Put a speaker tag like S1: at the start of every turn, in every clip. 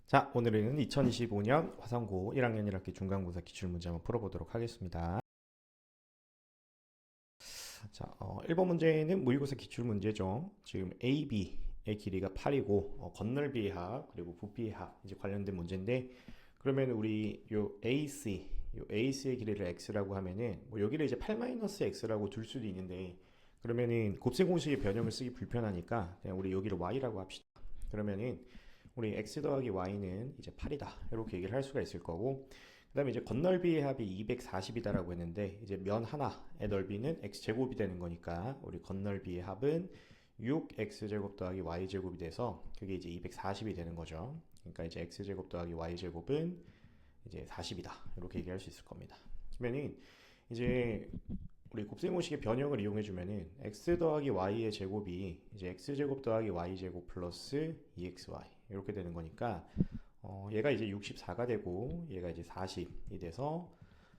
S1: 자, 오늘은 2025년 화성고 1학년 1학기 중간고사 기출문제 한번 풀어보도록 하겠습니다. 자, 1번 문제는 모의고사 기출문제죠. 지금 A, B의 길이가 8이고 건널비의 합 그리고 부피의 합 이제 관련된 문제인데, 그러면 우리 요 AC의 길이를 x라고 하면은 뭐 여기를 이제 8-x라고 둘 수도 있는데, 그러면은 곱셈 공식의 변형을 쓰기 불편하니까 그냥 우리 여기를 y라고 합시다. 그러면은 우리 x 더하기 y는 이제 8이다 이렇게 얘기를 할 수가 있을 거고, 그 다음에 이제 건널비의 합이 240이다라고 했는데, 이제 면 하나의 넓이는 x제곱이 되는 거니까 우리 건널비의 합은 6x제곱 더하기 y제곱이 돼서 그게 이제 240이 되는 거죠. 그러니까 이제 x제곱 더하기 y제곱은 이제 40이다 이렇게 얘기할 수 있을 겁니다. 그러면은 이제 우리 곱셈공식의 변형을 이용해 주면은 x 더하기 y의 제곱이 이제 x제곱 더하기 y제곱 플러스 2xy 이렇게 되는 거니까, 얘가 이제 64가 되고 얘가 이제 40이 돼서,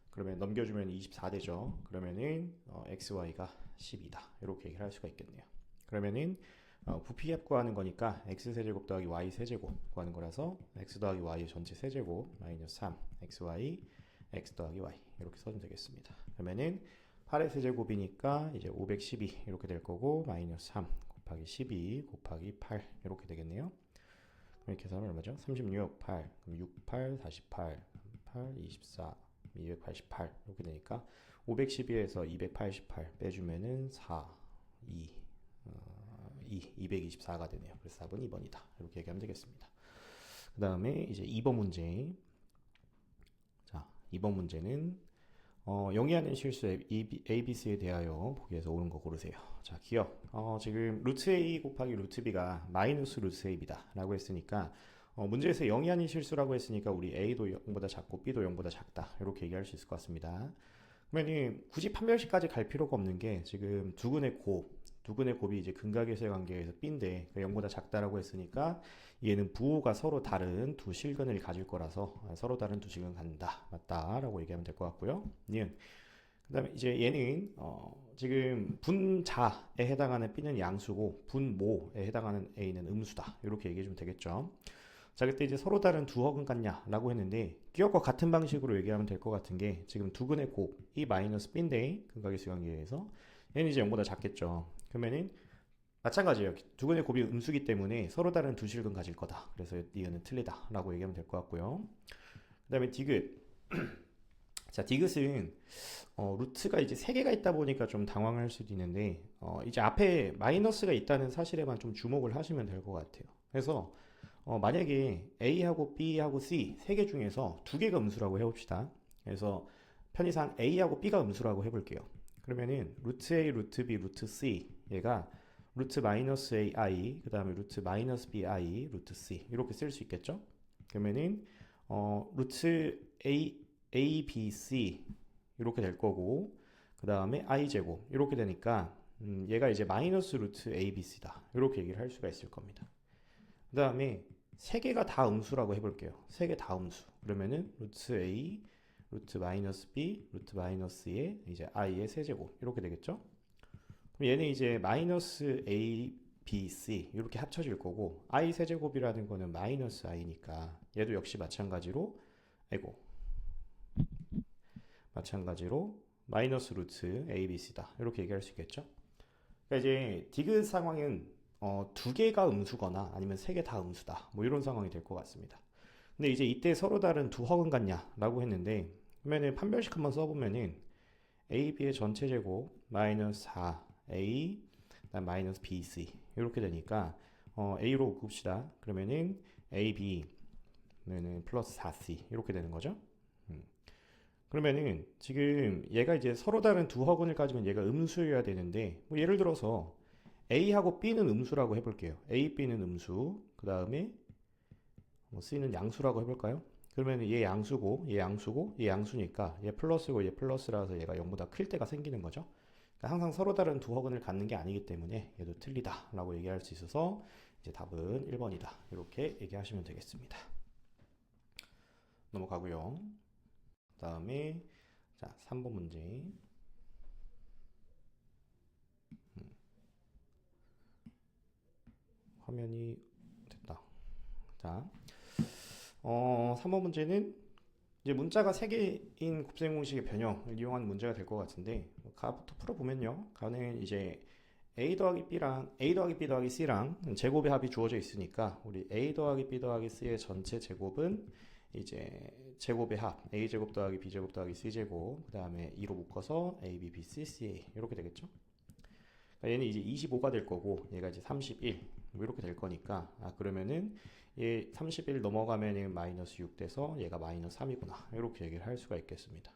S1: 그러면 넘겨주면 24 되죠. 그러면은 xy가 10이다 이렇게 얘기를 할 수가 있겠네요. 그러면은 부피합 구하는 거니까 x 세제곱 더하기 y 세제곱 구하는 거라서 x 더하기 y 전체 세제곱 마이너스 3 xy x 더하기 y 이렇게 써주면 되겠습니다. 그러면은 8의 세제곱이니까 이제 512 이렇게 될 거고, 마이너스 3 곱하기 12 곱하기 8 이렇게 되겠네요. 그럼 이렇게 해서 하면 얼마죠? 36, 8, 그럼 6, 8, 48, 8, 24, 288 이렇게 되니까 512에서 288 빼주면은 4, 2, 224가 되네요. 그래서 답은 2번이다. 이렇게 얘기하면 되겠습니다. 그 다음에 이제 2번 문제. 자, 2번 문제는 영위하는 실수 ABC에 대하여 보기에서 옳은 거 고르세요. 자, 기억. 지금 루트 A 곱하기 루트 B가 마이너스 루트 AB다 라고 했으니까, 문제에서 영위하는 실수라고 했으니까 우리 A도 0보다 작고 B도 0보다 작다 이렇게 얘기할 수 있을 것 같습니다. 그러면 굳이 판별식까지 갈 필요가 없는 게, 지금 두근의 곱이 이제 근각에서의 관계에서 B인데 0보다 작다라고 했으니까 얘는 부호가 서로 다른 두 실근을 가질 거라서 서로 다른 두 실근 갖는다, 맞다라고 얘기하면 될 것 같고요. 그 다음에 이제 얘는 지금 분자에 해당하는 B는 양수고 분모에 해당하는 A는 음수다 이렇게 얘기해 주면 되겠죠. 자, 그때 이제 서로 다른 두 허근 같냐라고 했는데, 기억과 같은 방식으로 얘기하면 될 것 같은 게, 지금 두근의 곱, 이 마이너스 B인데 근각의 수관계에서 얘는 이제 0보다 작겠죠. 그러면은 마찬가지예요. 두근의 곱이 음수기 때문에 서로 다른 두 실근 가질 거다. 그래서 니은은 틀리다라고 얘기하면 될 것 같고요. 그 다음에 디귿. 자, 디귿은 루트가 이제 3개가 있다 보니까 좀 당황할 수도 있는데, 이제 앞에 마이너스가 있다는 사실에만 좀 주목을 하시면 될 것 같아요. 그래서 만약에 A하고 B하고 C 3개 중에서 2개가 음수라고 해봅시다. 그래서 편의상 A하고 B가 음수라고 해볼게요. 그러면은 루트 A, 루트 B, 루트 C 얘가 루트 마이너스 AI, 그 다음에 루트 마이너스 BI, 루트 C 이렇게 쓸 수 있겠죠? 그러면은 루트 A, B, C 이렇게 될 거고, 그 다음에 I 제곱 이렇게 되니까 얘가 이제 마이너스 루트 A, B, C다 이렇게 얘기를 할 수가 있을 겁니다. 그 다음에 세 개가 다 음수라고 해볼게요. 세 개 다 음수. 그러면은 루트 A, 루트 마이너스 B, 루트 마이너스의 이제 i의 세제곱 이렇게 되겠죠? 그럼 얘는 이제 마이너스 A, B, C 이렇게 합쳐질 거고, i 세제곱이라는 거는 마이너스 i니까 얘도 역시 마찬가지로 마이너스 루트 A, B, C다 이렇게 얘기할 수 있겠죠? 그러니까 이제 디귿 상황은 두 개가 음수거나 아니면 세 개 다 음수다 뭐 이런 상황이 될 것 같습니다. 근데 이제 이때 서로 다른 두 허근 같냐라고 했는데, 그러면은 판별식 한번 써보면은 AB의 전체 제곱 마이너스 4A 마이너스 BC 이렇게 되니까 A로 곱시다. 그러면은 AB는 플러스 4C 이렇게 되는 거죠. 그러면은 지금 얘가 이제 서로 다른 두 허근을 가지면 얘가 음수여야 되는데, 뭐 예를 들어서 A하고 B는 음수라고 해볼게요. A, B는 음수, 그 다음에 뭐 C는 양수라고 해볼까요? 그러면 얘 양수고, 얘 양수고, 얘 양수니까 얘 플러스고 얘 플러스라서 얘가 0보다 클 때가 생기는 거죠. 그러니까 항상 서로 다른 두 허근을 갖는 게 아니기 때문에 얘도 틀리다 라고 얘기할 수 있어서 이제 답은 1번이다 이렇게 얘기하시면 되겠습니다. 넘어가고요. 그 다음에 자 3번 문제. 화면이 됐다. 자, 3번 문제는 이제 문자가 3개인 곱셈 공식의 변형을 이용한 문제가 될 것 같은데, 가부터 풀어보면요. 가는 이제 a 더하기 b랑 a 더하기 b 더하기 c랑 제곱의 합이 주어져 있으니까 우리 a 더하기 b 더하기 c의 전체 제곱은 이제 제곱의 합 a 제곱 더하기 b 제곱 더하기 c 제곱, 그 다음에 2로 묶어서 a, b, b, c, c, a 이렇게 되겠죠. 그러니까 얘는 이제 25가 될 거고 얘가 이제 31 뭐 이렇게 될 거니까, 그러면은 얘 31 넘어가면은 마이너스 6 돼서 얘가 마이너스 3이구나 이렇게 얘기를 할 수가 있겠습니다.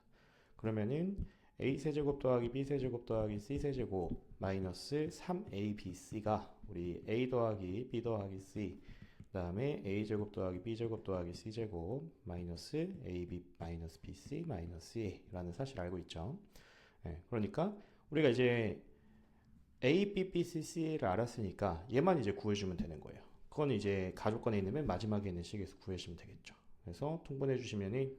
S1: 그러면은 a 세제곱 더하기 b 세제곱 더하기 c 세제곱 마이너스 3abc가 우리 a 더하기 b 더하기 c, 그 다음에 a 제곱 더하기 b 제곱 더하기 c 제곱 마이너스 ab 마이너스 bc 마이너스 a라는 사실을 알고 있죠. 그러니까 우리가 이제 a, b, b, c, c를 알았으니까 얘만 이제 구해주면 되는 거예요. 그건 이제 가족권에 있는 맨 마지막에 있는 식에서 구해주시면 되겠죠. 그래서 통분해 주시면은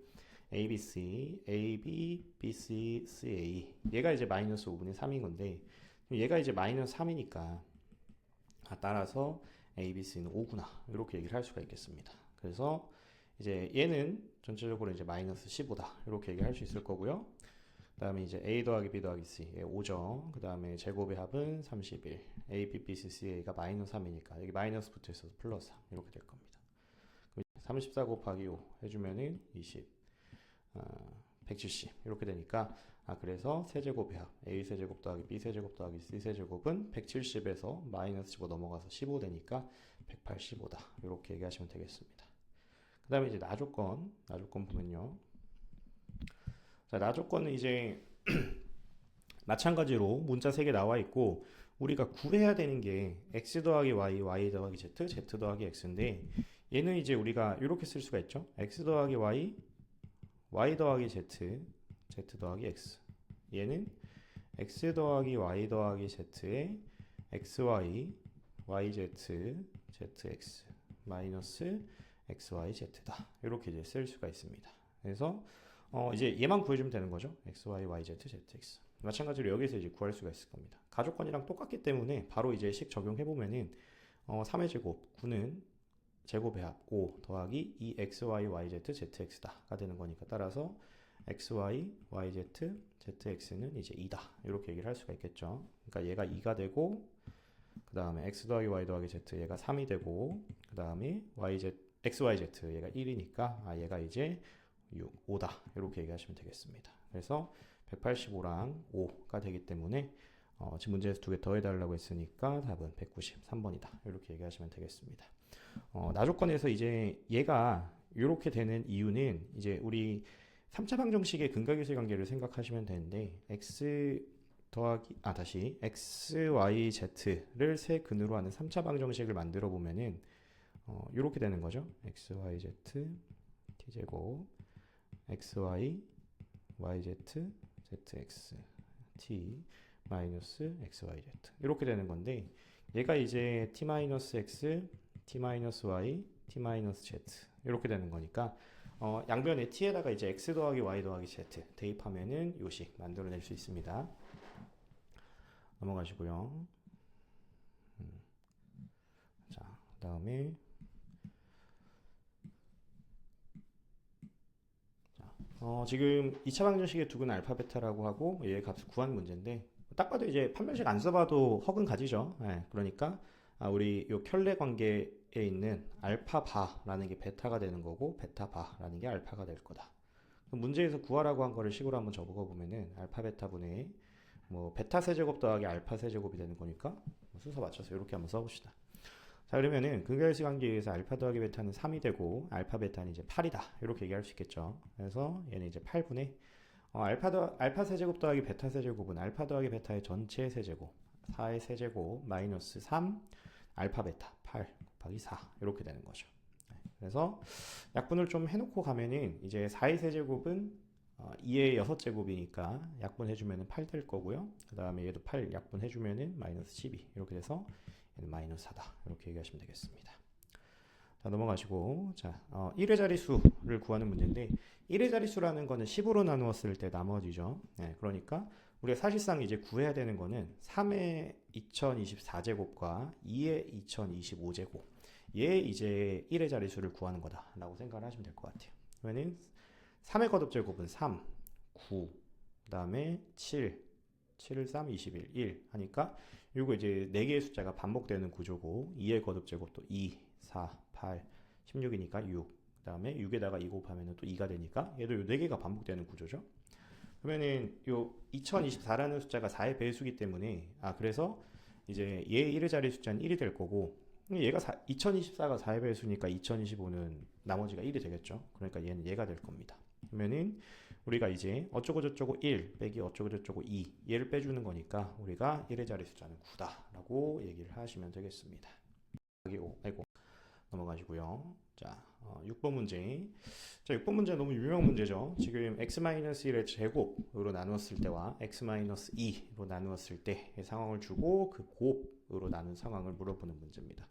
S1: a, b, c, a, b, b, c, c, a 얘가 이제 마이너스 5분의 3인 건데 얘가 이제 마이너스 3이니까 따라서 a, b, c는 5구나 이렇게 얘기를 할 수가 있겠습니다. 그래서 이제 얘는 전체적으로 이제 마이너스 15다 이렇게 얘기할 수 있을 거고요. 그 다음에 이제 a 더하기 b 더하기 c 5죠. 그 다음에 제곱의 합은 31 a, b, b, c, c, a가 마이너스 3이니까 여기 마이너스 붙어 있어서 플러스 3 이렇게 될 겁니다. 34 곱하기 5 해주면은 20 170 이렇게 되니까 그래서 세제곱의 합 a 세제곱 더하기 b 세제곱 더하기 c 세제곱은 170에서 마이너스 15 넘어가서 15 되니까 185다 이렇게 얘기하시면 되겠습니다. 그 다음에 이제 나조건 보면요. 자, 나조건은 이제 마찬가지로 문자 3개 나와 있고 우리가 구해야 되는 게 x 더하기 y, y 더하기 z, z 더하기 x인데 얘는 이제 우리가 이렇게 쓸 수가 있죠. x 더하기 y, y 더하기 z, z 더하기 x. 얘는 x 더하기 y 더하기 z의 xy, yz, zx 마이너스 xyz다. 이렇게 이제 쓸 수가 있습니다. 그래서 이제 얘만 구해주면 되는 거죠. xy, yz, zx. 마찬가지로 여기서 이제 구할 수가 있을 겁니다. 가족권이랑 똑같기 때문에 바로 이제 식 적용해보면은 3의 제곱, 9는 제곱의 합 5 더하기 2xy, yz, zx다가 되는 거니까 따라서 xy, yz, zx는 이제 2다. 이렇게 얘기를 할 수가 있겠죠. 그러니까 얘가 2가 되고 그 다음에 x 더하기 y 더하기 z 얘가 3이 되고 그 다음에 xyz 얘가 1이니까 얘가 이제 6, 5다. 이렇게 얘기하시면 되겠습니다. 그래서 185랑 5가 되기 때문에 지금 문제에서 2개 더해달라고 했으니까 답은 193번이다. 이렇게 얘기하시면 되겠습니다. 나조건에서 이제 얘가 이렇게 되는 이유는 이제 우리 3차 방정식의 근각유술 관계를 생각하시면 되는데 x 더하기 다시 x, y, z를 세 근으로 하는 3차 방정식을 만들어 보면은 이렇게 되는 거죠. x, y, z t제곱 xy, yz, zx, t 마이너스 xyz 이렇게 되는 건데 얘가 이제 t-x, t-y, t-z 이렇게 되는 거니까 양변에 t에다가 이제 x 더하기 y 더하기 z 대입하면은 요식 만들어낼 수 있습니다. 넘어가시고요. 자, 그 다음에 지금 2차 방정식의 두 근은 알파 베타라고 하고 얘의 값을 구한 문제인데 딱 봐도 이제 판별식 안 써봐도 허근 가지죠. 그러니까 우리 요 켤레 관계에 있는 알파 바라는 게 베타가 되는 거고 베타 바라는 게 알파가 될 거다. 문제에서 구하라고 한 거를 식으로 한번 적어 보면은 알파 베타 분의 뭐 베타 세제곱 더하기 알파 세제곱이 되는 거니까 순서 맞춰서 이렇게 한번 써봅시다. 자, 그러면은 근각유술 관계에 의해서 알파 더하기 베타는 3이 되고 알파 베타는 이제 8이다 이렇게 얘기할 수 있겠죠. 그래서 얘는 이제 8분의 알파 세제곱 더하기 베타 세제곱은 알파 더하기 베타의 전체 세제곱 4의 세제곱 마이너스 3 알파 베타 8 곱하기 4 이렇게 되는 거죠. 그래서 약분을 좀 해놓고 가면은 이제 4의 세제곱은 2의 6제곱이니까 약분해주면은 8 될 거고요. 그 다음에 얘도 8 약분해주면은 마이너스 12 이렇게 돼서 얘는 마이너스 4다 이렇게 얘기하시면 되겠습니다. 자, 넘어가시고 자 1의 자릿수를 구하는 문제인데 1의 자릿수라는 거는 10으로 나누었을 때 나머지죠. 그러니까 우리가 사실상 이제 구해야 되는 거는 3의 2024제곱과 2의 2025제곱 얘 이제 1의 자릿수를 구하는 거다 라고 생각을 하시면 될 것 같아요. 그러면은 3의 거듭제곱은 3, 9, 그 다음에 7, 7, 3, 21, 1 하니까 요거 이제 4개의 숫자가 반복되는 구조고 2의 거듭제곱도 2, 4, 8, 16이니까 6, 그 다음에 6에다가 2 곱하면 또 2가 되니까 얘도 요 4개가 반복되는 구조죠. 그러면은 요 2024라는 숫자가 4의 배수기 때문에 그래서 이제 얘 1의 자리 숫자는 1이 될 거고 얘가 2024가 4의 배수니까 2025는 나머지가 1이 되겠죠. 그러니까 얘는 얘가 될 겁니다. 그러면은 우리가 이제 어쩌고저쩌고 1 빼기 어쩌고저쩌고 2 얘를 빼주는 거니까 우리가 1의 자리 숫자는 9다 라고 얘기를 하시면 되겠습니다. 아이고 넘어가시고요. 자, 6번 문제. 자, 6번 문제 너무 유명한 문제죠. 지금 x-1의 제곱으로 나누었을 때와 x-2로 나누었을 때의 상황을 주고 그 곱으로 나눈 상황을 물어보는 문제입니다.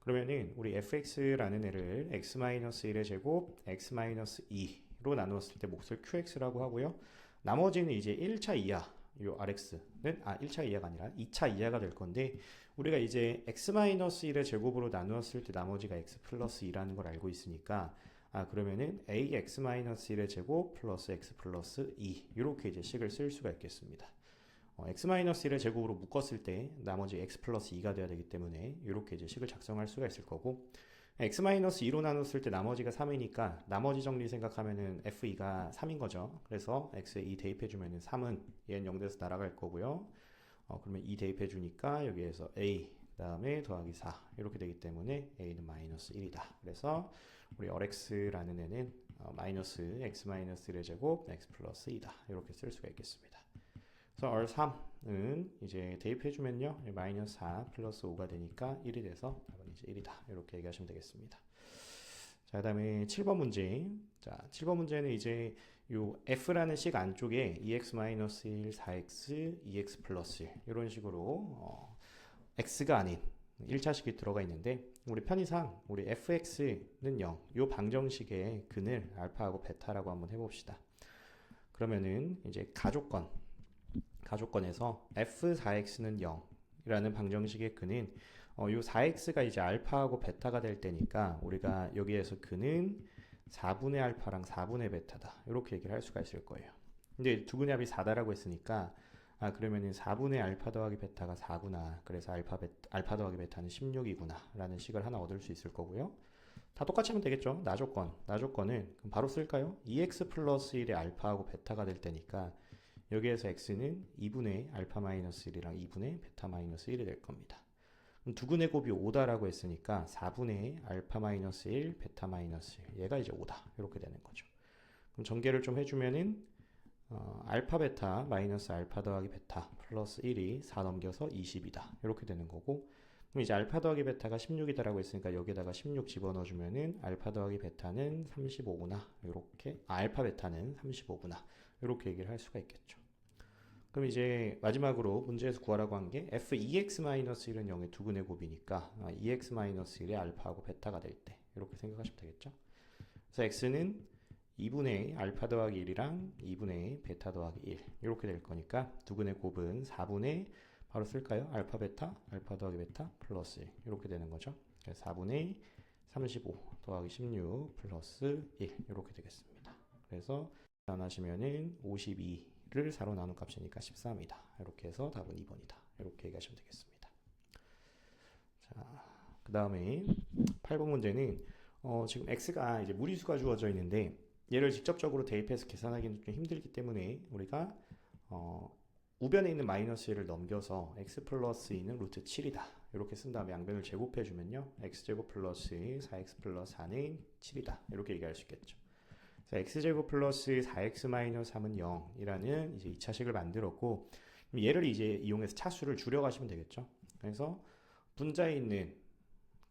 S1: 그러면은 우리 fx라는 애를 x-1의 제곱, x-2로 나누었을 때 몫을 qx라고 하고요. 나머지는 이제 1차 이하, 요 rx는 1차 이하가 아니라 2차 이하가 될 건데 우리가 이제 x-1의 제곱으로 나누었을 때 나머지가 x 플러스 2라는 걸 알고 있으니까 그러면은 ax-1의 제곱 플러스 x 플러스 2 이렇게 이제 식을 쓸 수가 있겠습니다. x-1의 제곱으로 묶었을 때 나머지 x 플러스 2가 돼야 되기 때문에 이렇게 이제 식을 작성할 수가 있을 거고 x-2로 나눴을 때 나머지가 3이니까 나머지 정리 생각하면은 f2가 3인 거죠. 그래서 x에 2 대입해 주면은 3은 얘는 0에서 날아갈 거고요. 그러면 2 대입해 주니까 여기에서 a 그 다음에 더하기 4 이렇게 되기 때문에 a는 마이너스 1이다. 그래서 우리 rx라는 애는 마이너스 x-1의 제곱 x 플러스 2다. 이렇게 쓸 수가 있겠습니다. 그래서 R3은 이제 대입해주면요 마이너스 4 플러스 5가 되니까 1이 돼서 답은 이제 1이다 이렇게 얘기하시면 되겠습니다. 자, 그 다음에 7번 문제. 자, 7번 문제는 이제 요 f라는 식 안쪽에 2x-1, 4x, 2x 플러스 1 이런 식으로 x가 아닌 1차식이 들어가 있는데 우리 편의상 우리 fx는 0, 요 방정식의 근을 알파하고 베타라고 한번 해봅시다. 그러면은 이제 가족권에서 f4x는 0이라는 방정식의 근은 요 4x가 이제 알파하고 베타가 될 때니까 우리가 여기에서 근은 4분의 알파랑 4분의 베타다 이렇게 얘기를 할 수가 있을 거예요. 근데 두 분의 합이 4다라고 했으니까 그러면은 4분의 알파 더하기 베타가 4구나. 그래서 알파 더하기 베타는 16이구나 라는 식을 하나 얻을 수 있을 거고요. 다 똑같이 하면 되겠죠. 나조건은 그럼 바로 쓸까요? 2x 플러스 1의 알파하고 베타가 될 때니까 여기에서 x는 2분의 알파 마이너스 1이랑 2분의 베타 마이너스 1이 될 겁니다. 그럼 두근의 곱이 5다라고 했으니까 4분의 알파 마이너스 1, 베타 마이너스 1 얘가 이제 5다 이렇게 되는 거죠. 그럼 전개를 좀 해주면은 알파 베타 마이너스 알파 더하기 베타 플러스 1이 4 넘겨서 20이다 이렇게 되는 거고 그럼 이제 알파 더하기 베타가 16이다라고 했으니까 여기다가 16 집어넣어주면은 알파 더하기 베타는 35구나 이렇게 알파 베타는 35구나 이렇게 얘기를 할 수가 있겠죠. 그럼 이제 마지막으로 문제에서 구하라고 한 게 f2x-1은 0의 두근의 곱이니까 2x-1의 알파하고 베타가 될 때 이렇게 생각하시면 되겠죠. 그래서 x는 2분의 알파 더하기 1이랑 2분의 베타 더하기 1 이렇게 될 거니까 두근의 곱은 4분의 바로 쓸까요? 알파 더하기 베타 플러스 1 이렇게 되는 거죠. 그래서 4분의 35 더하기 16 플러스 1 이렇게 되겠습니다. 그래서 나누시면은 52를 4로 나눈 값이니까 13이다. 이렇게 해서 답은 2번이다. 이렇게 얘기하시면 되겠습니다. 자, 그 다음에 8번 문제는 지금 x가 이제 무리수가 주어져 있는데 얘를 직접적으로 대입해서 계산하기는 좀 힘들기 때문에 우리가 우변에 있는 마이너스 1을 넘겨서 x 플러스 2는 루트 7이다. 이렇게 쓴 다음에 양변을 제곱해주면요. x제곱 플러스 4x 플러스 4는 7이다. 이렇게 얘기할 수 있겠죠. x제곱 플러스 4x 마이너스 3은 0이라는 이제 2차식을 만들었고 얘를 이제 이용해서 차수를 줄여가시면 되겠죠. 그래서 분자에 있는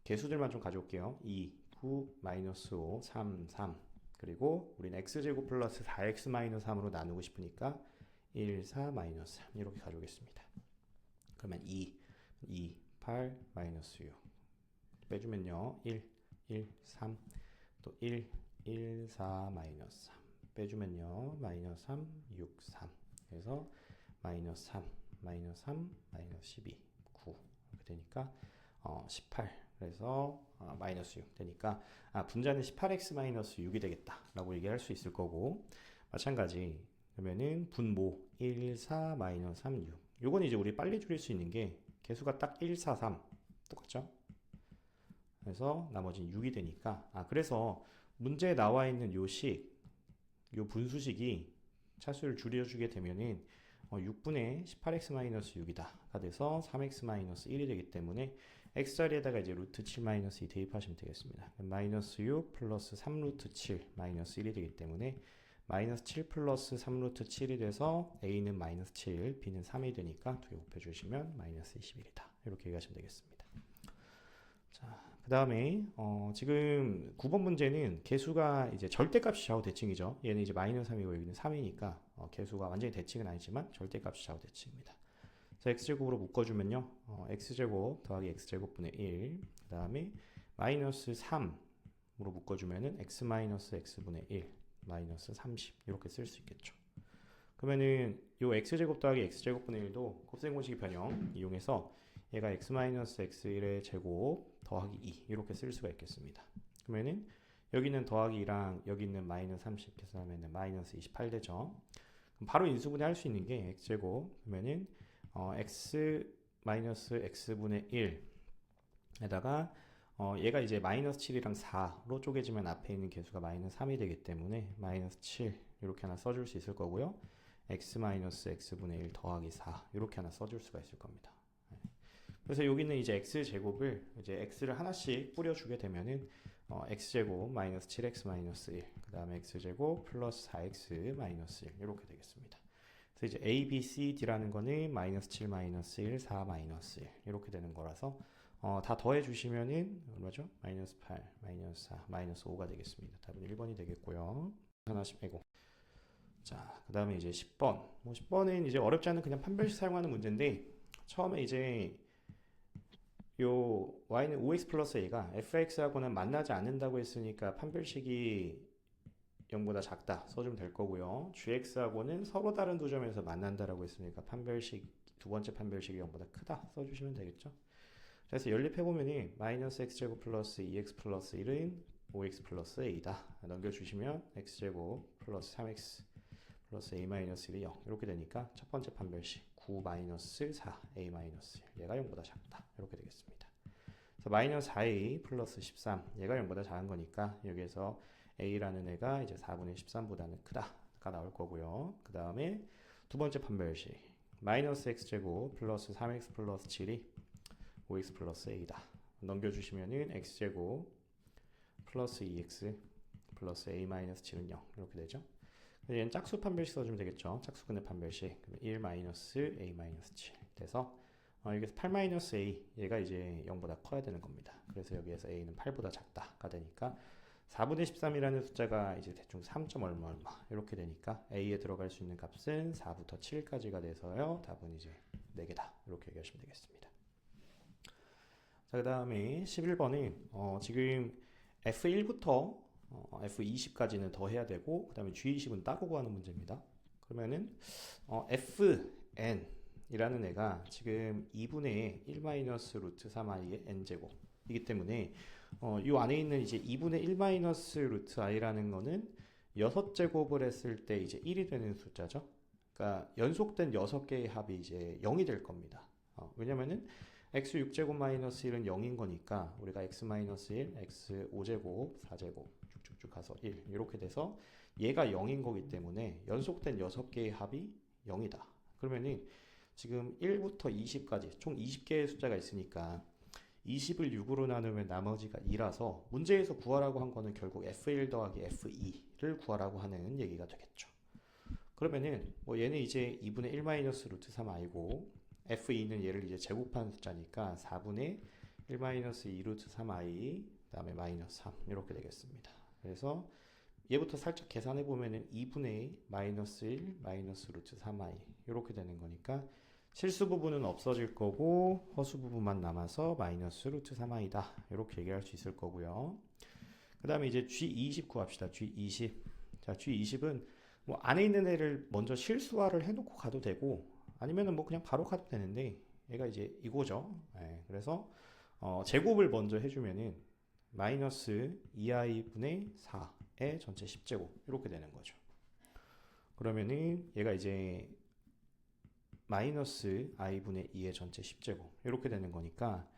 S1: 개수들만 좀 가져올게요. 2, 9, 마이너스 5, 3, 3 그리고 우리는 x제곱 플러스 4x 마이너스 3으로 나누고 싶으니까 1, 4, 마이너스 3 이렇게 가져오겠습니다. 그러면 2, 8, 마이너스 6 빼주면요 1, 3 또 1, 4, 마이너스 3 빼주면요 마이너스 3, 6, 3 그래서 마이너스 3, 마이너스 3, 마이너스 12, 9 이렇게 되니까 18 그래서 마이너스 6 되니까 분자는 18x-6이 되겠다라고 얘기할 수 있을 거고, 마찬가지 그러면은 분모 1, 4, 마이너스 3, 6. 요건 이제 우리 빨리 줄일 수 있는 게 개수가 딱 1, 4, 3 똑같죠? 그래서 나머지는 6이 되니까, 그래서 문제에 나와 있는 요 분수식이 차수를 줄여주게 되면은 6분의 18x-6이다가 돼서 3x-1이 되기 때문에 x자리에다가 이제 루트 7-2 대입하시면 되겠습니다. 마이너스 6 플러스 3 루트 7 마이너스 1이 되기 때문에 마이너스 7 플러스 3 루트 7이 돼서 a는 마이너스 7, b는 3이 되니까 두 개 곱해주시면 마이너스 21이다. 이렇게 얘기하시면 되겠습니다. 자, 그 다음에 지금 9번 문제는 개수가 이제 절대값이 좌우 대칭이죠. 얘는 이제 마이너스 3이고 여기는 3이니까 개수가 완전히 대칭은 아니지만 절대값이 좌우 대칭입니다. 자, x제곱으로 묶어주면요, x제곱 더하기 x제곱분의 1, 그 다음에 마이너스 3으로 묶어주면은 x 마이너스 x분의 1 마이너스 30 이렇게 쓸 수 있겠죠. 그러면은 요 x제곱 더하기 x제곱분의 1도 곱셈 공식의 변형 이용해서 얘가 x-x1의 제곱 더하기 2 이렇게 쓸 수가 있겠습니다. 그러면은 여기는 더하기 2랑 여기 있는 마이너스 30 계산하면 마이너스 28 되죠. 그럼 바로 인수분해 할 수 있는 게 x제곱 그러면은 x-x분의 1에다가 얘가 이제 마이너스 7이랑 4로 쪼개지면 앞에 있는 개수가 마이너스 3이 되기 때문에 마이너스 7 이렇게 하나 써줄 수 있을 거고요. x-x분의 1 더하기 4 이렇게 하나 써줄 수가 있을 겁니다. 그래서 여기는 이제 x제곱을 이제 x를 하나씩 뿌려주게 되면은 x제곱 마이너스 7x 마이너스 1, 그 다음에 x제곱 플러스 4x 마이너스 1 이렇게 되겠습니다. 그래서 이제 a, b, c, d라는 거는 마이너스 7 마이너스 1, 4 마이너스 1 이렇게 되는 거라서 다 더해 주시면은 얼마죠? 마이너스 8, 마이너스 4, 마이너스 5가 되겠습니다. 답은 1번이 되겠고요. 하나씩 빼고. 자, 그 다음에 이제 10번. 10번은 이제 어렵지 않은 그냥 판별식 사용하는 문제인데, 처음에 이제 요 y는 5x 플러스 a가 fx하고는 만나지 않는다고 했으니까 판별식이 0보다 작다 써주면 될 거고요. gx하고는 서로 다른 두 점에서 만난다라고 했으니까 판별식 두 번째 판별식이 0보다 크다 써주시면 되겠죠. 그래서 연립해보면 마이너스 x제곱 플러스 2x 플러스 1은 5x 플러스 a다. 넘겨주시면 x제곱 플러스 3x 플러스 a 마이너스 1이 0 이렇게 되니까 첫 번째 판별식 9 마이너스 4 a 마이너스 1 얘가 0보다 작다 이렇게 되겠습니다. 그래서 마이너스 4a 플러스 13 얘가 0보다 작은 거니까 여기에서 a라는 애가 이제 4분의 13보다는 크다가 나올 거고요. 그 다음에 두 번째 판별식 마이너스 x제곱 플러스 3x 플러스 7이 5x 플러스 a다. 넘겨주시면은 x제곱 플러스 2x 플러스 a 마이너스 7은 0 이렇게 되죠. 얘는 짝수 판별식 써주면 되겠죠. 짝수근의 판별식 1 마이너스 a 마이너스 7 돼서 여기서 8 마이너스 a 얘가 이제 0보다 커야 되는 겁니다. 그래서 여기에서 a는 8보다 작다가 되니까 4분의 13이라는 숫자가 이제 대충 3. 얼마 이렇게 되니까 a에 들어갈 수 있는 값은 4부터 7까지가 돼서요. 답은 이제 4개다 이렇게 얘기하시면 되겠습니다. 자, 그 다음에 11번은 지금 F1부터 F20까지는 더 해야 되고 그 다음에 G20은 따고 구하는 문제입니다. 그러면은 Fn 이라는 애가 지금 2분의 1 마이너스 루트 3i의 n제곱이기 때문에 이 안에 있는 이제 2분의 1 마이너스 루트 i라는 거는 6제곱을 했을 때 이제 1이 되는 숫자죠. 그러니까 연속된 6개의 합이 이제 0이 될 겁니다. 왜냐면은 x 6제곱 마이너스 1은 0인 거니까 우리가 x 마이너스 1, x 5제곱, 4제곱 쭉쭉쭉 가서 1 이렇게 돼서 얘가 0인 거기 때문에 연속된 6개의 합이 0이다. 그러면은 지금 1부터 20까지 총 20개의 숫자가 있으니까 20을 6으로 나누면 나머지가 2라서 문제에서 구하라고 한 거는 결국 f1 더하기 f2를 구하라고 하는 얘기가 되겠죠. 그러면은 얘는 이제 2분의 1 마이너스 루트 3i고 f2는 얘를 이제 제곱한 숫자니까 4분의 1 마이너스 2 루트 3i 그 다음에 마이너스 3 이렇게 되겠습니다. 그래서 얘부터 살짝 계산해 보면은 2분의 마이너스 1 마이너스 루트 3i 이렇게 되는 거니까 실수 부분은 없어질 거고 허수 부분만 남아서 마이너스 루트 3i다 이렇게 얘기할 수 있을 거고요. 그 다음에 이제 G20 구합시다. G20. 자, G20은 안에 있는 애를 먼저 실수화를 해놓고 가도 되고 아니면은 그냥 바로 가도 되는데 얘가 이제 이거죠. 네, 그래서 제곱을 먼저 해주면은 마이너스 2i분의 4의 전체 10제곱 이렇게 되는 거죠. 그러면은 얘가 이제 마이너스 i분의 2의 전체 10제곱 이렇게 되는 거니까,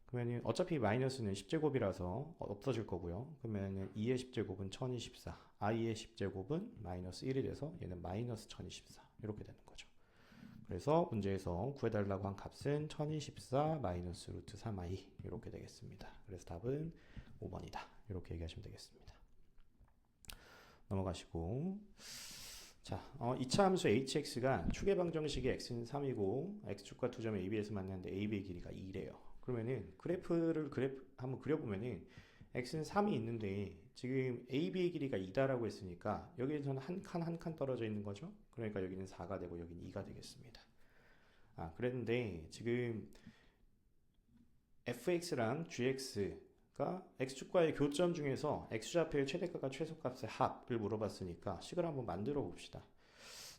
S1: 그러면은 어차피 마이너스는 10제곱이라서 없어질 거고요. 그러면은 2의 10제곱은 1024, i의 10제곱은 마이너스 1이 돼서 얘는 마이너스 1024 이렇게 되는 거죠. 그래서 문제에서 구해달라고 한 값은 1024 마이너스 루트 3i 이렇게 되겠습니다. 그래서 답은 5번이다 이렇게 얘기하시면 되겠습니다. 넘어가시고, 자, 2차 함수 hx가 축의 방정식의 x는 3이고 x축과 두 점 ab에서 만났는데 ab의 길이가 2래요. 그러면은 그래프를 한번 그려보면은 x는 3이 있는데 지금 ab의 길이가 2다라고 했으니까 여기에서는 한 칸 떨어져 있는 거죠. 그러니까 여기는 4가 되고 여기는 2가 되겠습니다. 그랬는데 지금 fx랑 gx가 x축과의 교점 중에서 x좌표의 최대값과 최소값의 합을 물어봤으니까 식을 한번 만들어 봅시다.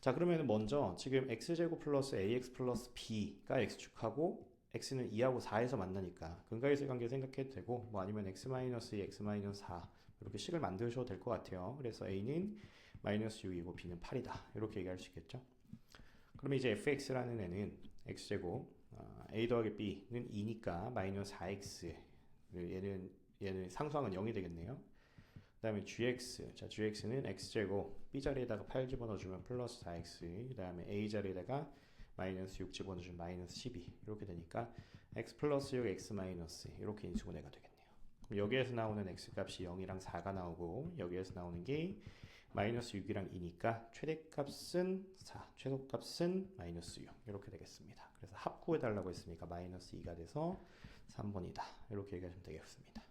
S1: 자, 그러면 먼저 지금 x제곱 플러스 ax 플러스 b가 x축하고 x는 2하고 4에서 만나니까 근각의 관계 생각해도 되고, 뭐 아니면 x-2, x-4 이렇게 식을 만드셔도 될 것 같아요. 그래서 a는 마이너스 6이고 b는 8이다 이렇게 얘기할 수 있겠죠. 그러면 이제 fx라는 애는 x제곱 a 더하기 b는 2니까 마이너스 4x, 얘는 상수항은 0이 되겠네요. 그 다음에 gx, 자 gx는 x제곱 b 자리에다가 8 집어넣어주면 플러스 4x, 그 다음에 a 자리에다가 마이너스 6 집어넣어주면 마이너스 12 이렇게 되니까 x 플러스 6 x 마이너스 이렇게 인수분해가 되겠네요. 그럼 여기에서 나오는 x값이 0이랑 4가 나오고 여기에서 나오는 게 마이너스 6이랑 2니까 최대값은 4, 최소값은 마이너스 6 이렇게 되겠습니다. 그래서 합 구해달라고 했으니까 마이너스 2가 돼서 3번이다 이렇게 얘기하시면 되겠습니다.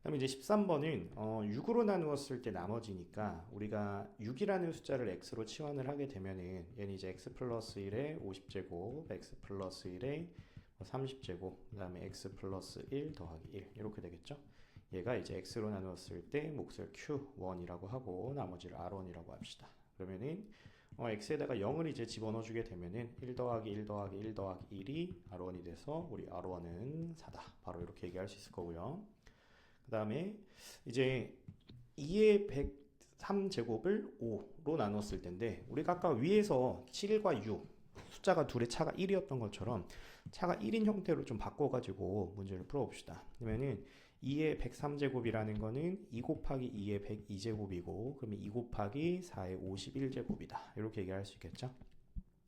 S1: 그 다음에 이제 13번은 6으로 나누었을 때 나머지니까 우리가 6이라는 숫자를 x로 치환을 하게 되면은 얘는 이제 x 플러스 1에 50제곱, x 플러스 1에 30제곱, 그 다음에 x 플러스 1 더하기 1 이렇게 되겠죠. 얘가 이제 x로 나누었을 때 몫을 q1이라고 하고 나머지를 r1이라고 합시다. 그러면은 x에다가 0을 이제 집어넣어 주게 되면은 1 더하기 1 더하기 1 더하기 1이 r1이 돼서 우리 r1은 4다 바로 이렇게 얘기할 수 있을 거고요. 그 다음에 이제 2의 103제곱을 5로 나눴을 텐데 우리가 아까 위에서 7과 6 숫자가 둘의 차가 1이었던 것처럼 차가 1인 형태로 좀 바꿔가지고 문제를 풀어봅시다. 그러면은 2의 103제곱이라는 거는 2 곱하기 2의 102제곱이고 그러면 2 곱하기 4의 51제곱이다 이렇게 얘기할 수 있겠죠.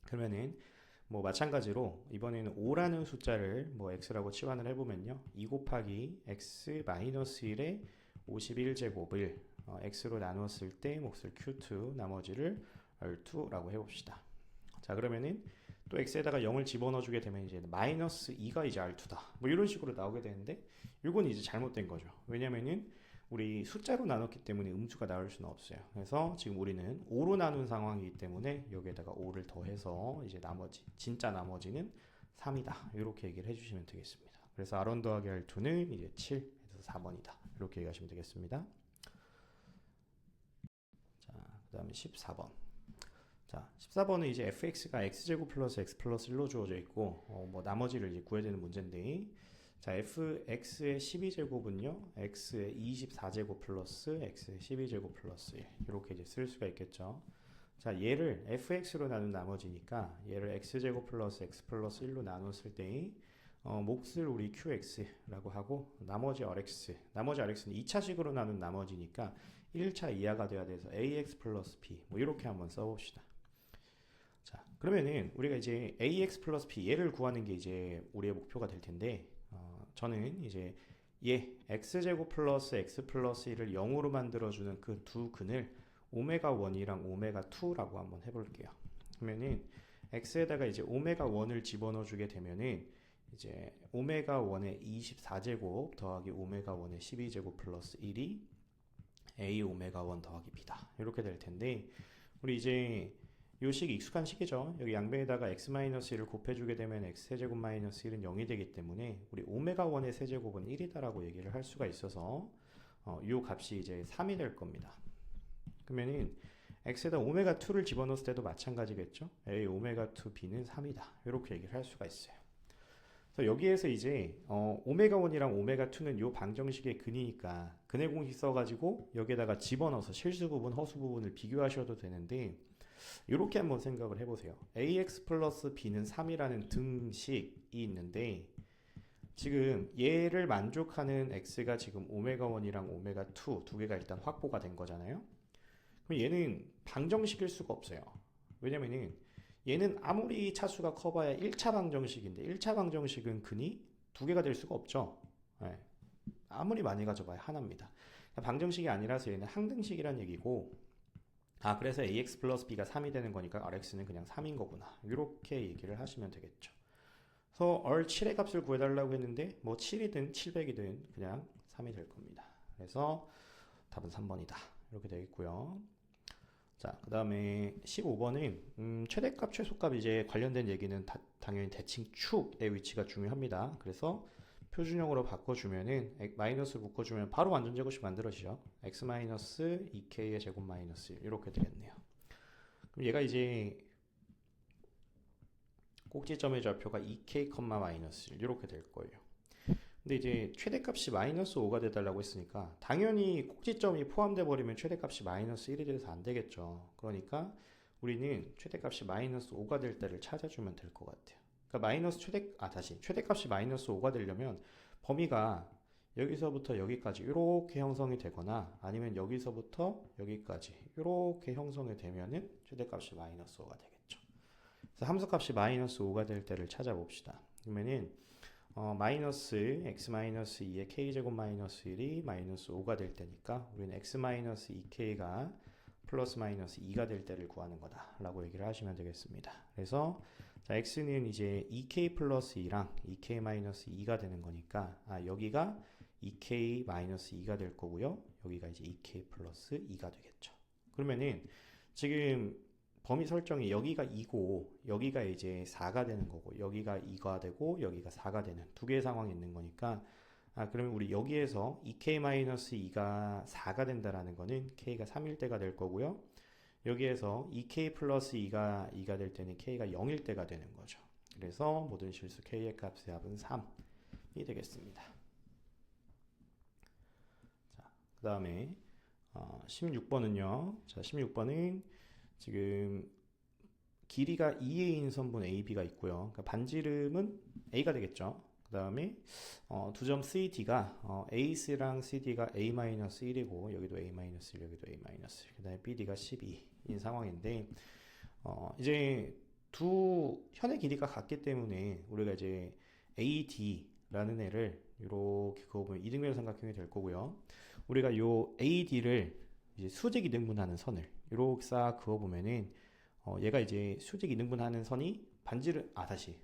S1: 그러면은 뭐 마찬가지로 이번에는 5라는 숫자를 뭐 x라고 치환을 해보면요 2 곱하기 x 마이너스 1의 51제곱을 x로 나눴을 때 몫을 q2 나머지를 r2라고 해봅시다. 자, 그러면은 또 x에다가 0을 집어넣어 주게 되면 이제 마이너스 2가 이제 r2다 뭐 이런 식으로 나오게 되는데 이건 이제 잘못된 거죠. 왜냐면은 우리 숫자로 나눴기 때문에 음수가 나올 수는 없어요. 그래서 지금 우리는 5로 나눈 상황이기 때문에 여기에다가 5를 더해서 이제 진짜 나머지는 3이다 이렇게 얘기를 해주시면 되겠습니다. 그래서 r1 더하기 r2는 이제 7, 그래서 4번이다 이렇게 얘기하시면 되겠습니다. 자, 그 다음에 14번. 자, 14번은 이제 fx가 x제곱 플러스 x 플러스 1로 주어져 있고 뭐 나머지를 이제 구해야 되는 문제인데, 자, fx의 12제곱은요 x의 24제곱 플러스 x의 12제곱 플러스 1 이렇게 이제 쓸 수가 있겠죠. 자, 얘를 fx로 나눈 나머지니까 얘를 x제곱 플러스 x 플러스 1로 나눴을 때 몫을 우리 qx라고 하고 나머지 rx는 2차식으로 나눈 나머지니까 1차 이하가 돼야 돼서 ax 플러스 b 뭐 이렇게 한번 써봅시다. 자, 그러면은 우리가 이제 ax 플러스 b 얘를 구하는 게 이제 우리의 목표가 될 텐데 저는 이제 x제곱 플러스 x 플러스 1을 0으로 만들어주는 그 두 근을 오메가1이랑 오메가2라고 한번 해볼게요. 그러면은 x에다가 이제 오메가1을 집어넣어 주게 되면은 이제 오메가1의 24제곱 더하기 오메가1의 12제곱 플러스 1이 a 오메가1 더하기 b다 이렇게 될 텐데, 우리 이제 요 식 익숙한 식이죠. 여기 양변에다가 x-1을 곱해주게 되면 x세제곱 마이너스 1은 0이 되기 때문에 우리 오메가1의 세제곱은 1이다라고 얘기를 할 수가 있어서 요 값이 이제 3이 될 겁니다. 그러면은 x에다 오메가2를 집어넣었을 때도 마찬가지겠죠. a 오메가2 b는 3이다 이렇게 얘기를 할 수가 있어요. 그래서 여기에서 이제 오메가 1이랑 오메가 2는 요 방정식의 근이니까 근의 공식 써가지고 여기에다가 집어넣어서 실수 부분, 허수 부분을 비교하셔도 되는데 이렇게 한번 생각을 해보세요. ax 플러스 b는 3이라는 등식이 있는데 지금 얘를 만족하는 x가 지금 오메가 1이랑 오메가 2 두 개가 일단 확보가 된 거잖아요. 그럼 얘는 방정식일 수가 없어요. 왜냐면은 얘는 아무리 차수가 커봐야 1차 방정식인데 1차 방정식은 근이 두 개가 될 수가 없죠. 네. 아무리 많이 가져봐야 하나입니다. 방정식이 아니라서 얘는 항등식이란 얘기고 그래서 ax 플러스 b가 3이 되는 거니까 rx는 그냥 3인 거구나. 이렇게 얘기를 하시면 되겠죠. 그래서 r7의 값을 구해달라고 했는데 뭐 7이든 700이든 그냥 3이 될 겁니다. 그래서 답은 3번이다. 이렇게 되겠고요. 자, 그 다음에 15번은 최대값, 최소값 이제 관련된 얘기는 당연히 대칭축의 위치가 중요합니다. 그래서 표준형으로 바꿔주면은 마이너스 묶어주면 바로 완전 제곱식 만들어지죠. x 마이너스 2k의 제곱 마이너스 1 이렇게 되겠네요. 그럼 얘가 이제 꼭지점의 좌표가 2k, 마이너스 1 이렇게 될 거예요. 근데 이제 최대값이 마이너스 5가 돼달라고 했으니까 당연히 꼭지점이 포함돼 버리면 최대값이 마이너스 1이 돼서 안 되겠죠. 그러니까 우리는 최대값이 마이너스 5가 될 때를 찾아주면 될 것 같아요. 그러니까 최대값이 마이너스 5가 되려면 범위가 여기서부터 여기까지 이렇게 형성이 되거나 아니면 여기서부터 여기까지 이렇게 형성이 되면은 최대값이 마이너스 5가 되겠죠. 그래서 함수값이 마이너스 5가 될 때를 찾아봅시다. 그러면은 마이너스 x 마이너스 2의 k제곱 마이너스 1이 마이너스 5가 될 때니까 우리는 x 마이너스 2k가 플러스 마이너스 2가 될 때를 구하는 거다 라고 얘기를 하시면 되겠습니다. 그래서 자, x는 이제 2k 플러스 2랑 2k 마이너스 2가 되는 거니까 여기가 2k 마이너스 2가 될 거고요. 여기가 이제 2k 플러스 2가 되겠죠. 그러면은 지금 범위 설정이 여기가 2고 여기가 이제 4가 되는 거고 여기가 2가 되고 여기가 4가 되는 두 개의 상황이 있는 거니까 그러면 우리 여기에서 2k-2가 4가 된다라는 거는 k가 3일 때가 될 거고요. 여기에서 2k 플러스 2가 2가 될 때는 k가 0일 때가 되는 거죠. 그래서 모든 실수 k의 값의 합은 3이 되겠습니다. 자, 그 다음에 16번은요. 자, 16번은 지금 길이가 2의 인선분 AB가 있고요. 그러니까 반지름은 A가 되겠죠. 그 다음에 두 점 CD가 AC랑 CD가 A-1이고 여기도 A-1, 여기도 A-1. 그 다음에 BD가 12인 상황인데 이제 두 현의 길이가 같기 때문에 우리가 이제 AD라는 애를 이렇게 그어보면 이등변 삼각형이 될 거고요. 우리가 요 AD를 이제 수직 이등분하는 선을 이렇게 싹 그어보면은 얘가 이제 수직 이등분하는 선이 반지를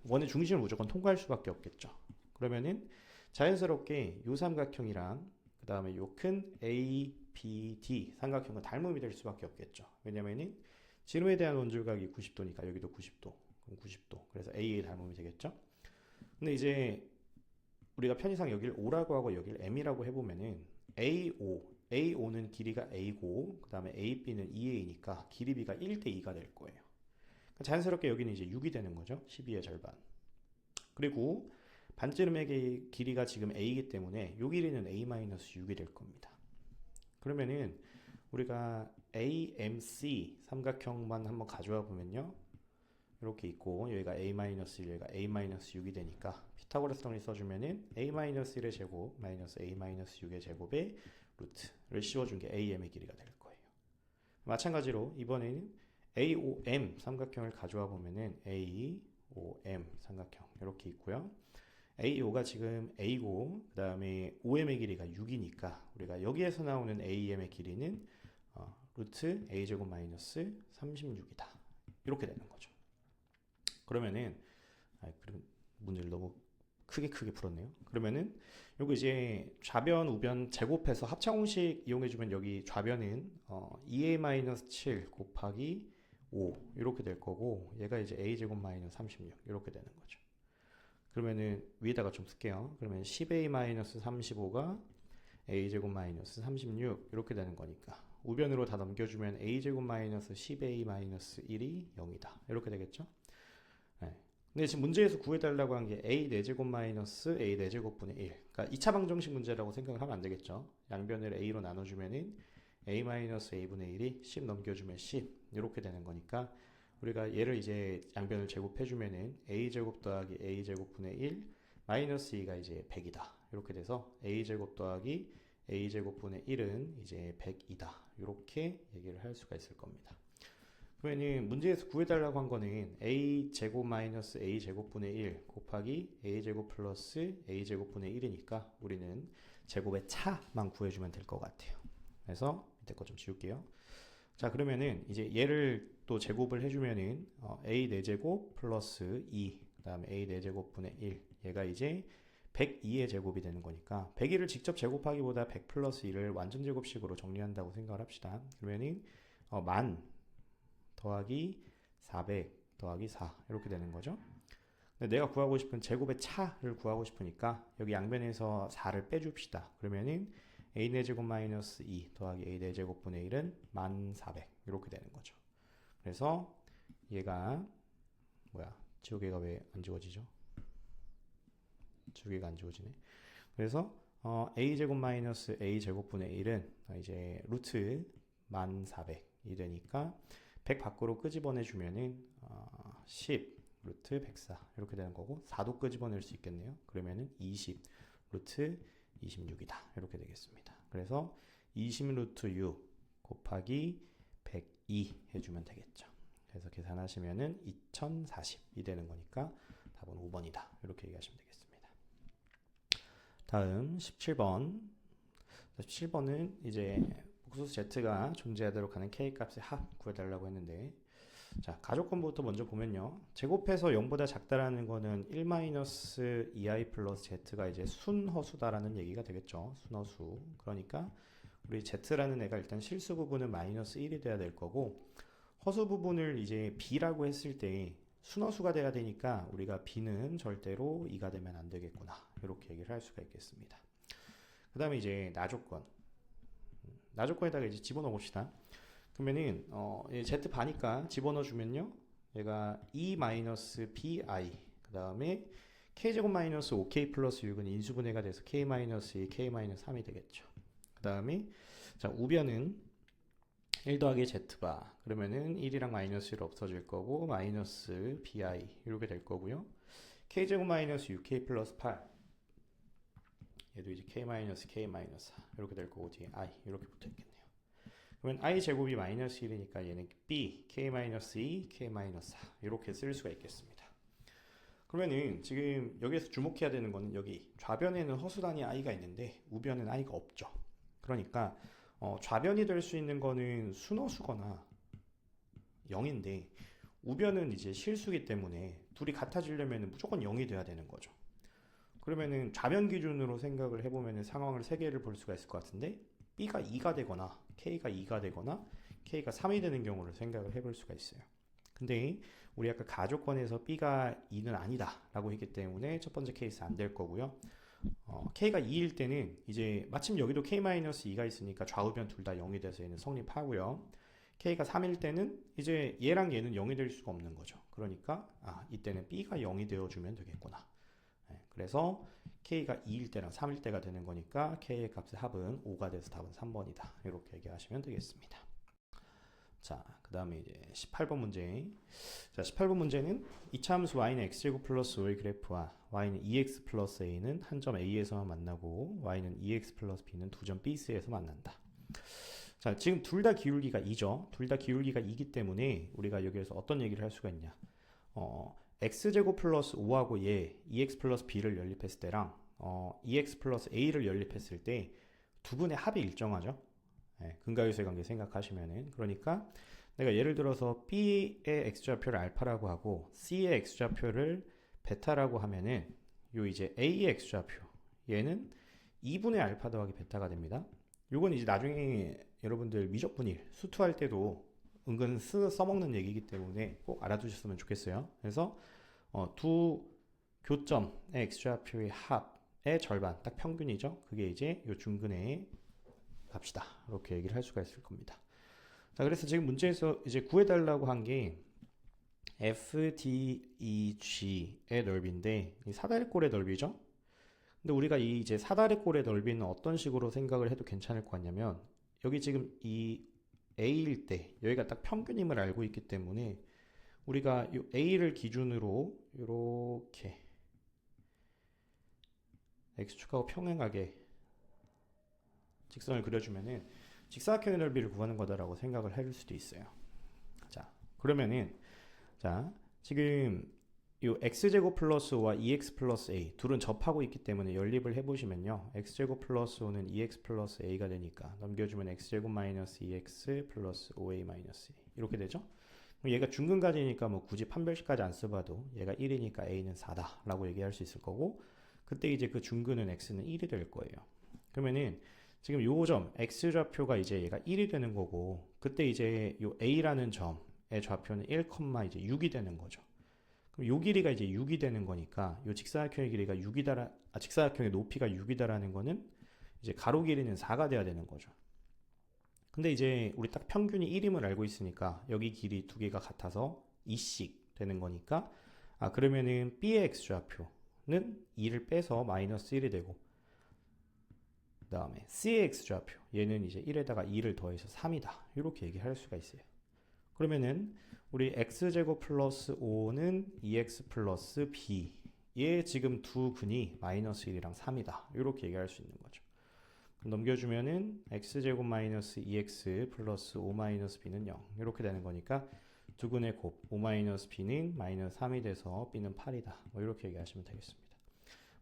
S1: 원의 중심을 무조건 통과할 수밖에 없겠죠. 그러면은 자연스럽게 요 삼각형이랑 그 다음에 요 큰 ABD 삼각형은 닮음이 될 수밖에 없겠죠. 왜냐면은 지름에 대한 원줄각이 90도니까 여기도 90도, 그럼 90도. 그래서 A의 닮음이 되겠죠. 근데 이제 우리가 편의상 여기를 O라고 하고 여기를 M이라고 해보면은 AO는 길이가 A고 그 다음에 AB는 2A니까 길이 B가 1대 2가 될 거예요. 그러니까 자연스럽게 여기는 이제 6이 되는 거죠. 12의 절반. 그리고 반지름의 길이가 지금 A이기 때문에 요 길이는 A-6이 될 겁니다. 그러면은 우리가 AMC 삼각형만 한번 가져와 보면요. 이렇게 있고 여기가 A-1, 여기가 A-6이 되니까 피타고라스 정리 써주면은 A-1의 제곱 마이너스 A-6의 제곱에 루트를 씌워준 게 AM의 길이가 될 거예요. 마찬가지로 이번에는 AOM 삼각형을 가져와 보면은 AOM 삼각형 이렇게 있고요. AO가 지금 A고 그 다음에 OM의 길이가 6이니까 우리가 여기에서 나오는 AM의 길이는 루트 A제곱 마이너스 36이다. 이렇게 되는 거죠. 그러면은 그럼 문제를 너무 크게 풀었네요. 그러면은 요거 이제 좌변 우변 제곱해서 합차공식 이용해주면 여기 좌변은 2a-7 곱하기 5 이렇게 될 거고 얘가 이제 a제곱 마이너스 36 이렇게 되는 거죠. 그러면은 위에다가 좀 쓸게요. 그러면 10a-35가 a제곱 마이너스 36 이렇게 되는 거니까 우변으로 다 넘겨주면 a제곱 마이너스 10a-1이 0이다. 이렇게 되겠죠. 네. 근데 지금 문제에서 구해달라고 한 게 a 4제곱 마이너스 a 4제곱분의 1. 그러니까 2차 방정식 문제라고 생각을 하면 안 되겠죠. 양변을 a로 나눠주면은 a 마이너스 a분의 1이 10 넘겨주면 10 이렇게 되는 거니까 우리가 얘를 이제 양변을 제곱해주면은 a제곱 더하기 a제곱분의 1 마이너스 2가 이제 100이다. 이렇게 돼서 a제곱 더하기 a제곱분의 1은 이제 100이다. 이렇게 얘기를 할 수가 있을 겁니다. 그러면은 문제에서 구해달라고 한 거는 a제곱 마이너스 a제곱분의 1 곱하기 a제곱 플러스 a제곱분의 1이니까 우리는 제곱의 차만 구해주면 될 것 같아요. 그래서 밑에 거 좀 지울게요. 자, 그러면은 이제 얘를 또 제곱을 해주면은 a 4제곱 플러스 2 그 다음에 a 4제곱분의 1 얘가 이제 102의 제곱이 되는 거니까 102를 직접 제곱하기보다 100 플러스 1을 완전 제곱식으로 정리한다고 생각을 합시다. 그러면은 만 더하기 400 더하기 4 이렇게 되는 거죠. 근데 내가 구하고 싶은 제곱의 차를 구하고 싶으니까 여기 양변에서 4를 빼줍시다. 그러면은 a 4제곱 마이너스 2 더하기 a 4제곱분의 1은 1400 이렇게 되는 거죠. 그래서 얘가 뭐야? 지우개가 왜 안 지워지죠? 지우개가 안 지워지네. 그래서 a제곱 마이너스 a제곱분의 1은 이제 루트 1400이 되니까 100 밖으로 끄집어내주면은 10 루트 104 이렇게 되는 거고 4도 끄집어낼 수 있겠네요. 그러면은 20 루트 26이다 이렇게 되겠습니다. 그래서 20 루트 6 곱하기 102 해주면 되겠죠. 그래서 계산하시면은 2040이 되는 거니까 답은 5번이다 이렇게 얘기하시면 되겠습니다. 다음 17번 17번은 이제 복소수 z가 존재하도록 하는 k 값의 합 구해달라고 했는데 자, 가족권부터 먼저 보면요. 제곱해서 0보다 작다라는 거는 1-2i 플러스 z가 이제 순허수다라는 얘기가 되겠죠. 순허수. 그러니까 우리 z라는 애가 일단 실수 부분은 마이너스 1이 돼야 될 거고 허수 부분을 이제 b라고 했을 때 순허수가 돼야 되니까 우리가 b는 절대로 2가 되면 안 되겠구나. 이렇게 얘기를 할 수가 있겠습니다. 그 다음에 이제 나조건. 나조건에다가 이제 집어넣어 봅시다. 그러면은 z 바니까 집어넣어 주면요. 얘가 e-bi 그 다음에 k제곱 마이너스 5k 플러스 6은 인수분해가 돼서 k-2, k-3이 되겠죠. 그 다음에 자 우변은 1 더하기 z바 그러면은 1이랑 마이너스 1 없어질 거고 마이너스 bi 이렇게 될 거고요. k제곱 마이너스 6k 플러스 8 얘도 이제 k-k-4 이렇게 될 거고 뒤에 i 이렇게 붙어있겠네요. 그러면 i 제곱이 마이너스 1이니까 얘는 b, k-2, k-4 이렇게 쓸 수가 있겠습니다. 그러면은 지금 여기에서 주목해야 되는 거는 여기 좌변에는 허수단위 i가 있는데 우변은 i가 없죠. 그러니까 좌변이 될 수 있는 거는 순허수거나 0인데 우변은 이제 실수기 때문에 둘이 같아지려면 무조건 0이 돼야 되는 거죠. 그러면은 좌변 기준으로 생각을 해보면 상황을 3개를 볼 수가 있을 것 같은데 b가 2가 되거나 k가 2가 되거나 k가 3이 되는 경우를 생각을 해볼 수가 있어요. 근데 우리 아까 가족권에서 b가 2는 아니다 라고 했기 때문에 첫 번째 케이스 안 될 거고요. k가 2일 때는 이제 마침 여기도 k-2가 있으니까 좌우변 둘 다 0이 돼서 얘는 성립하고요. k가 3일 때는 이제 얘랑 얘는 0이 될 수가 없는 거죠. 그러니까 이때는 b가 0이 되어주면 되겠구나. 그래서 k가 2일 때랑 3일 때가 되는 거니까 k의 값의 합은 5가 돼서 답은 3번이다. 이렇게 얘기하시면 되겠습니다. 자, 그 다음에 이제 18번 문제. 자, 18번 문제는 이차함수 y는 x제곱 플러스 5의 그래프와 y는 2x 플러스 a는 한 점 a에서만 만나고 y는 2x 플러스 b는 두 점 bc에서 만난다. 자, 지금 둘 다 기울기가 2죠. 둘 다 기울기가 2기 때문에 우리가 여기에서 어떤 얘기를 할 수가 있냐. x제곱 플러스 5하고 얘 2x 플러스 b를 연립했을 때랑 2x 플러스 a를 연립했을 때 두 분의 합이 일정하죠. 네, 근각유수의 관계 생각하시면은 그러니까 내가 예를 들어서 b의 x좌표를 알파라고 하고 c의 x좌표를 베타라고 하면은 요 이제 a의 x좌표 얘는 2분의 알파 더하기 베타가 됩니다. 요건 이제 나중에 여러분들 미적분일 수투할 때도 은근 써먹는 얘기이기 때문에 꼭 알아두셨으면 좋겠어요. 그래서 두 교점의 x좌표의 합의 절반, 딱 평균이죠. 그게 이제 요 중근의 값이다. 이렇게 얘기를 할 수가 있을 겁니다. 자, 그래서 지금 문제에서 이제 구해달라고 한 게 FDEG의 넓이인데 이 사다리꼴의 넓이죠. 근데 우리가 이 이제 사다리꼴의 넓이는 어떤 식으로 생각을 해도 괜찮을 것 같냐면 여기 지금 이 A일 때 여기가 딱 평균임을 알고 있기 때문에 우리가 이 A를 기준으로 이렇게 X축하고 평행하게 직선을 그려주면은 직사각형의 넓이를 구하는 거다라고 생각을 할 수도 있어요. 자, 그러면은 자, 지금 이 x제곱 플러스 5와 2x 플러스 a 둘은 접하고 있기 때문에 연립을 해보시면요. x제곱 플러스 5는 2x 플러스 a가 되니까 넘겨주면 x제곱 마이너스 2x 플러스 5a 마이너스 a 이렇게 되죠. 얘가 중근까지니까 뭐 굳이 판별식까지 안 써봐도 얘가 1이니까 a는 4다 라고 얘기할 수 있을 거고 그때 이제 그 중근은 x는 1이 될 거예요. 그러면은 지금 요 점 x좌표가 이제 얘가 1이 되는 거고 그때 이제 요 a라는 점의 좌표는 1, 이제 6이 되는 거죠. 그럼 요 길이가 이제 6이 되는 거니까 요 직사각형의 길이가 6이다, 직사각형의 높이가 6이다라는 거는 이제 가로 길이는 4가 돼야 되는 거죠. 근데 이제 우리 딱 평균이 1임을 알고 있으니까 여기 길이 두 개가 같아서 2씩 되는 거니까 그러면은 B의 x좌표는 2를 빼서 마이너스 1이 되고 그 다음에 C의 x좌표 얘는 이제 1에다가 2를 더해서 3이다 이렇게 얘기할 수가 있어요. 그러면은 우리 x제곱 플러스 5는 2x 플러스 b 얘 지금 두 근이 마이너스 1이랑 3이다 이렇게 얘기할 수 있는 거죠. 넘겨주면은 x제곱 마이너스 2x 플러스 5 마이너스 b는 0 이렇게 되는 거니까 두 근의 곱 5 마이너스 b는 마이너스 3이 돼서 b는 8이다 뭐 이렇게 얘기하시면 되겠습니다.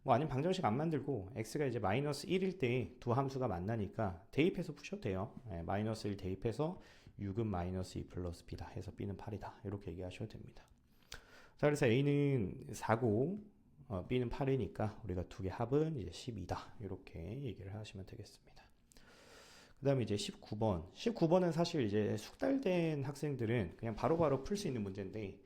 S1: 뭐 아니면 방정식 안 만들고 x가 이제 마이너스 1일 때 두 함수가 만나니까 대입해서 푸셔도 돼요. 마이너스 1 대입해서 6은 마이너스 2 플러스 b다 해서 b는 8이다 이렇게 얘기하셔도 됩니다. 자, 그래서 a는 4고 b는 8이니까 우리가 두 개 합은 이제 12다 이렇게 얘기를 하시면 되겠습니다. 그 다음에 이제 19번은 사실 이제 숙달된 학생들은 그냥 바로바로 풀 수 있는 문제인데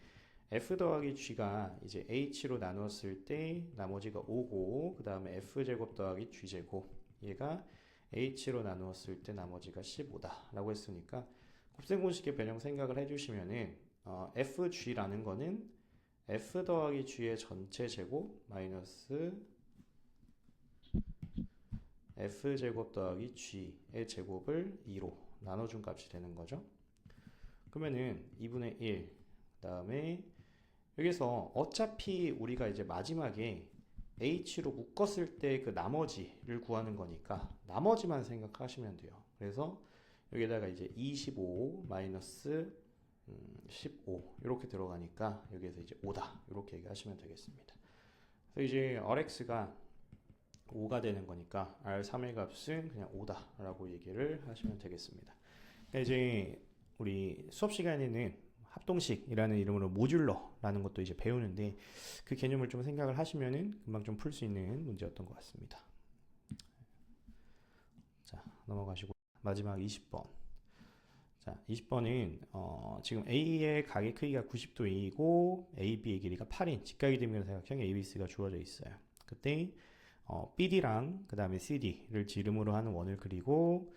S1: f 더하기 g가 이제 h로 나눴을 때 나머지가 5고 그 다음에 f제곱 더하기 g제곱 얘가 h로 나누었을 때 나머지가 15다 라고 했으니까 곱셈공식의 변형 생각을 해주시면은 fg라는 거는 f 더하기 g의 전체 제곱 마이너스 f제곱 더하기 g의 제곱을 2로 나눠준 값이 되는 거죠. 그러면은 2분의 1 그 다음에 여기서 어차피 우리가 이제 마지막에 h로 묶었을 때 그 나머지를 구하는 거니까 나머지만 생각하시면 돼요. 그래서 여기다가 이제 25 마이너스 15 이렇게 들어가니까 여기에서 이제 5다 이렇게 얘기하시면 되겠습니다. 그래서 이제 Rx가 5가 되는 거니까 R3의 값은 그냥 5다 라고 얘기를 하시면 되겠습니다. 그러니까 이제 우리 수업 시간에는 합동식이라는 이름으로 모듈러라는 것도 이제 배우는데 그 개념을 좀 생각을 하시면은 금방 좀 풀 수 있는 문제였던 것 같습니다. 자, 넘어가시고 마지막 20번. 자, 20번은 지금 A의 각의 크기가 90도이고 AB의 길이가 8인 직각이 되면 사각형 ABC가 주어져 있어요. 그때 BD랑 그 다음에 CD를 지름으로 하는 원을 그리고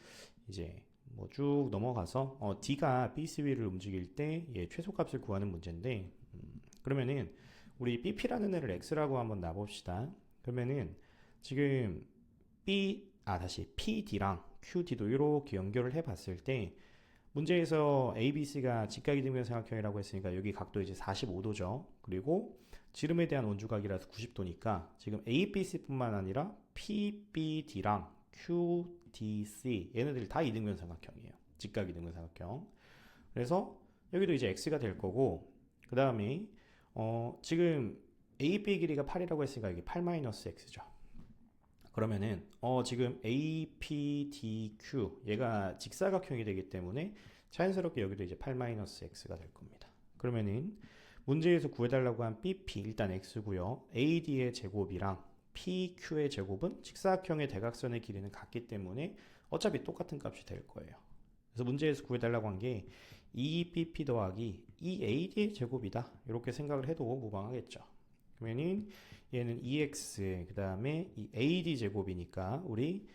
S1: 이제 뭐 쭉 넘어가서 D가 BC를 움직일 때 최소값을 구하는 문제인데 그러면은 우리 BP라는 애를 X라고 한번 놔봅시다. 그러면은 지금 다시 PD랑 QD도 이렇게 연결을 해봤을 때 문제에서 ABC가 직각이 되면 사각형이라고 했으니까 여기 각도 이제 45도죠. 그리고 지름에 대한 원주각이라서 90도니까 지금 ABC뿐만 아니라 PBD랑 QDC 얘네들이 다 이등변 삼각형이에요. 직각 이등변 삼각형. 그래서 여기도 이제 X가 될 거고 그 다음에 지금 AB 길이가 8이라고 했으니까 여기 8-X죠. 그러면은 지금 APDQ 얘가 직사각형이 되기 때문에 자연스럽게 여기도 이제 8-X가 될 겁니다. 그러면은 문제에서 구해달라고 한 BP 일단 X고요. AD의 제곱이랑 PQ의 제곱은 직사각형의 대각선의 길이는 같기 때문에 어차피 똑같은 값이 될 거예요. 그래서 문제에서 구해달라고 한 게 2BP 더하기 2AD의 제곱이다. 이렇게 생각을 해도 무방하겠죠. 그러면은 얘는 2x 그 다음에 이 AD 제곱이니까 우리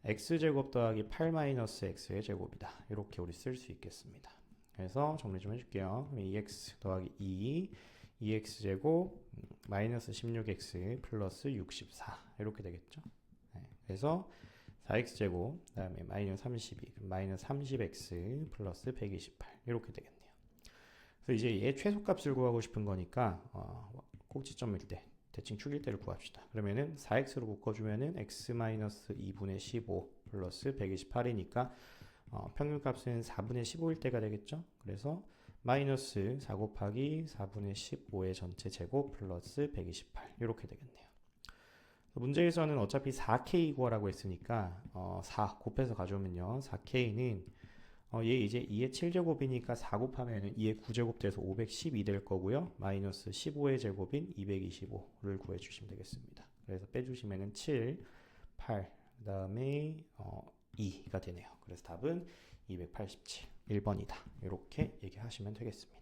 S1: x제곱 더하기 8-x의 제곱이다. 이렇게 우리 쓸 수 있겠습니다. 그래서 정리 좀 해줄게요. 그럼 2x 더하기 2x제곱 마이너스 16x 플러스 64 이렇게 되겠죠. 네, 그래서 4x제곱 그 다음에 마이너스 32 마이너스 30x 플러스 128 이렇게 되겠네요. 그래서 이제 얘 최소값을 구하고 싶은 거니까 꼭지점일 때 대칭 축일 때를 구합시다. 그러면은 4x로 묶어주면은 x 마이너스 2분의 15 플러스 128이니까 평균값은 4분의 15일 때가 되겠죠. 그래서 마이너스 4 곱하기 4분의 15의 전체 제곱 플러스 128 이렇게 되겠네요. 문제에서는 어차피 4k 구하라고 했으니까 4 곱해서 가져오면요. 4k는 얘 이제 2의 7제곱이니까 4 곱하면 2의 9제곱 돼서 512 될 거고요. 마이너스 15의 제곱인 225를 구해주시면 되겠습니다. 그래서 빼주시면 7, 8, 그 다음에 2가 되네요. 그래서 답은 287, 1번이다. 이렇게 얘기하시면 되겠습니다.